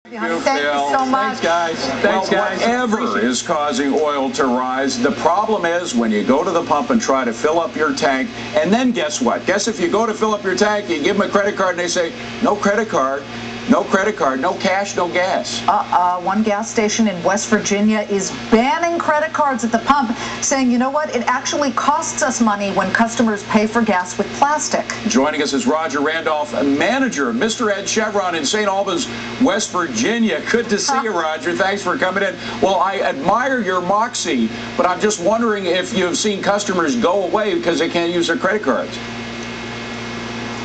Thank you so much. Thanks, guys. Whatever is causing oil to rise, the problem is when you go to the pump and try to fill up your tank, and then guess what? Guess if you go to fill up your tank, you give them a credit card, and they say, no credit card. No credit card, no cash, no gas. One gas station in West Virginia is banning credit cards at the pump, saying, you know what, it actually costs us money when customers pay for gas with plastic. Joining us is Roger Randolph, manager of Mr. Ed Chevron in St. Albans, West Virginia. Good to see you, Roger. Thanks for coming in. Well, I admire your moxie, but I'm just wondering if you've seen customers go away because they can't use their credit cards.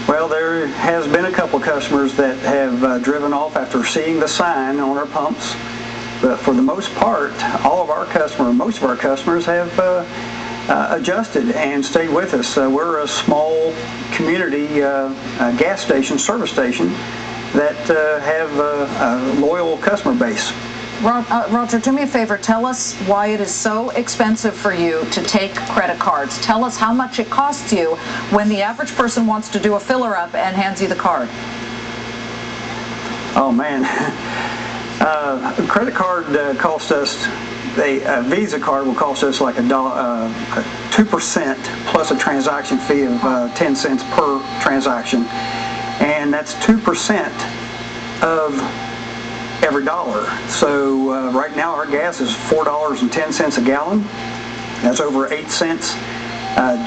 Well, there has been a couple of customers that have driven off after seeing the sign on our pumps, but for the most part, most of our customers have adjusted and stayed with us. We're a small community gas station, service station that have a loyal customer base. Roger, do me a favor. Tell us why it is so expensive for you to take credit cards. Tell us how much it costs you when the average person wants to do a filler up and hands you the card. Oh, man. A credit card costs us, a Visa card will cost us like $2 plus a transaction fee of 10 cents per transaction. And that's 2% of every dollar. So right now our gas is $4.10 a gallon. That's over 8 cents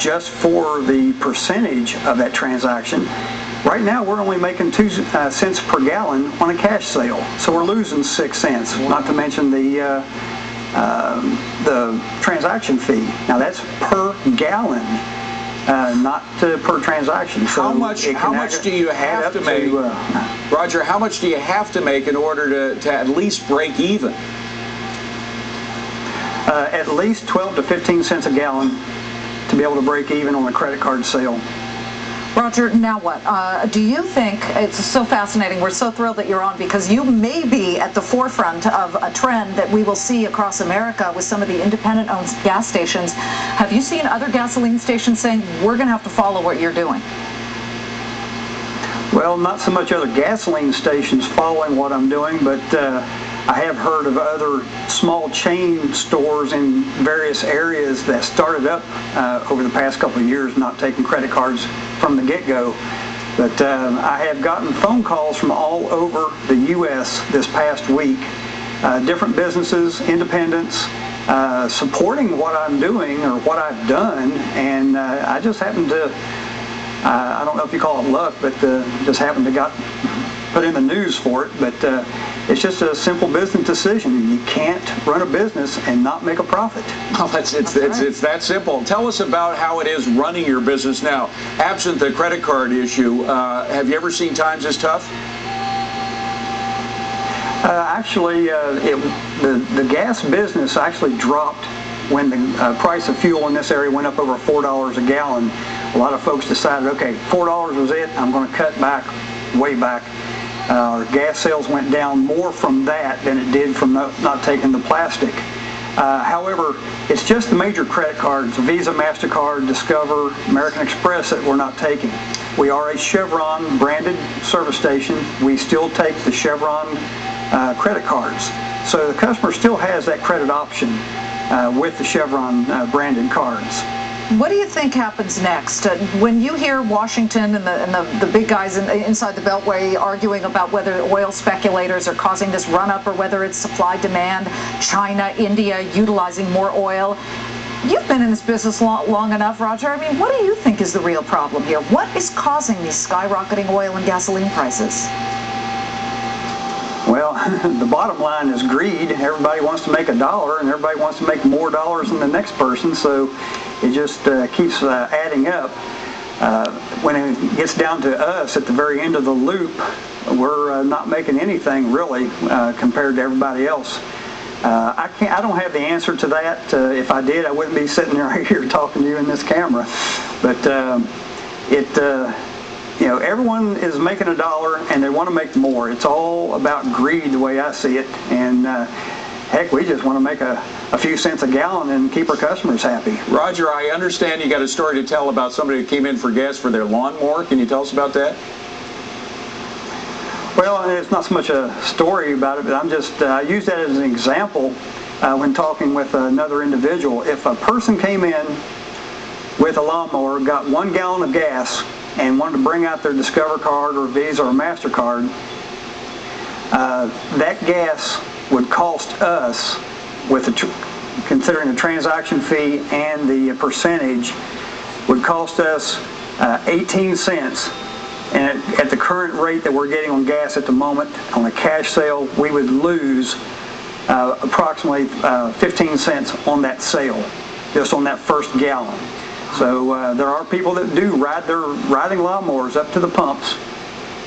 just for the percentage of that transaction. Right now we're only making 2 cents per gallon on a cash sale. So we're losing 6 cents, not to mention the transaction fee. Now that's per gallon. Not per transaction. So how much do you have to make, Roger? How much do you have to make in order to at least break even? At least 12 to 15 cents a gallon to be able to break even on a credit card sale. Roger, now what? Do you think, it's so fascinating, we're so thrilled that you're on because you may be at the forefront of a trend that we will see across America with some of the independent-owned gas stations. Have you seen other gasoline stations saying, we're going to have to follow what you're doing? Well, not so much other gasoline stations following what I'm doing, but I have heard of other small chain stores in various areas that started up over the past couple of years, not taking credit cards from the get-go. But I have gotten phone calls from all over the U.S. this past week, different businesses, independents, supporting what I'm doing or what I've done, and I just happened to, I don't know if you call it luck, but just happened to got put in the news for it, but it's just a simple business decision. You can't run a business and not make a profit. Well, it's that simple. Tell us about how it is running your business now. Absent the credit card issue, have you ever seen times as tough? Actually, the gas business actually dropped when the price of fuel in this area went up over $4 a gallon. A lot of folks decided, okay, $4 was it, I'm going to cut back, way back. Our gas sales went down more from that than it did from not taking the plastic. However, it's just the major credit cards, Visa, MasterCard, Discover, American Express that we're not taking. We are a Chevron branded service station. We still take the Chevron credit cards. So the customer still has that credit option with the Chevron branded cards. What do you think happens next? When you hear Washington and the big guys inside the Beltway arguing about whether oil speculators are causing this run-up or whether it's supply-demand, China, India utilizing more oil, you've been in this business long enough, Roger. I mean, what do you think is the real problem here? What is causing these skyrocketing oil and gasoline prices? Well, the bottom line is greed. Everybody wants to make a dollar, and everybody wants to make more dollars than the next person, so it just keeps adding up. When it gets down to us at the very end of the loop, we're not making anything really compared to everybody else. I don't have the answer to that. If I did, I wouldn't be sitting right here talking to you in this camera. But everyone is making a dollar and they want to make more. It's all about greed the way I see it. And heck, we just want to make a few cents a gallon and keep our customers happy. Roger, I understand you got a story to tell about somebody who came in for gas for their lawnmower. Can you tell us about that? Well, it's not so much a story about it, but I use that as an example when talking with another individual. If a person came in with a lawnmower, got 1 gallon of gas, and wanted to bring out their Discover card or Visa or MasterCard, that gas would cost us, with considering the transaction fee and the percentage, would cost us 18 cents. And at the current rate that we're getting on gas at the moment, on a cash sale, we would lose approximately 15 cents on that sale, just on that first gallon. So there are people that do ride their riding lawnmowers up to the pumps,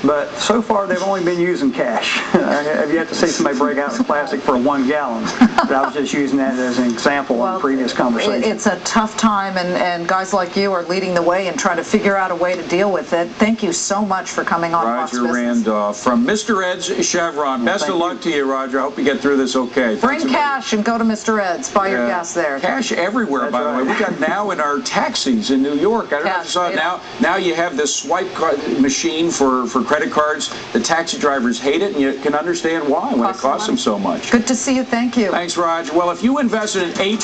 but so far they've only been using cash. I've yet to see somebody break out in plastic for 1 gallon. But I was just using that as an example in previous conversation. It's a tough time, and guys like you are leading the way and trying to figure out a way to deal with it. Thank you so much for coming on Fox Roger Business. Randolph from Mr. Ed's Chevron. Best of luck to you, Roger. I hope you get through this okay. Bring cash and go to Mr. Ed's. Buy your gas there. Cash everywhere, by the way. We got now in our taxis in New York. I don't know if you saw it now. Now you have this swipe machine for credit cards. The taxi drivers hate it, and you can understand why when it costs them so much. Good to see you. Thank you. Thanks, Roger. Well, if you invested in A-Track